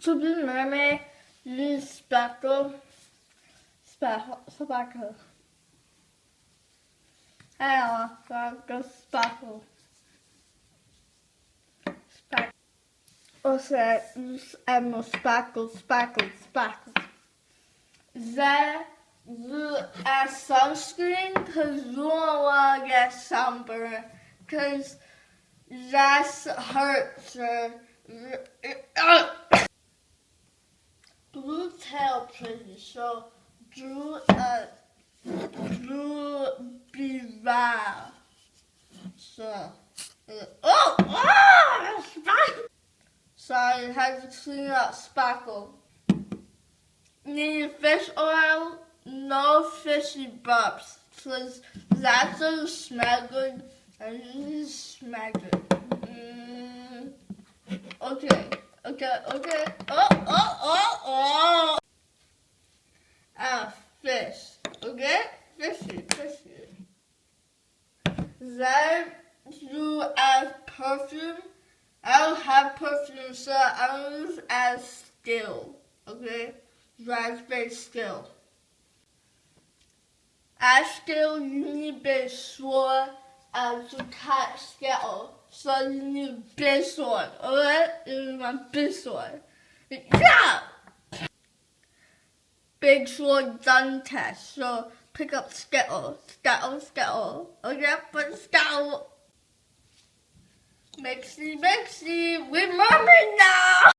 To be mermaid, use sparkle. Sparkle. Sparkle. Og så use sparkle. Then you add sunscreen because you don't want to get sunburn because that hurts. Blue tail pretty, so do a blue beaver. So, sorry, had to clean up sparkle. Need fish oil, no fishy burps, because that doesn't smell good, and it smell good. Okay. Fish. Okay? Fishy. Then you add perfume. I don't have perfume, so I use as skill. Okay? Raspberry skill. As skill, you need to be sure to cut skill. So you need big sword, alright? You want big sword. Yeah! Big sword done test. So pick up Skittle. Okay, put Skittle. Mixy. We're mermaid now!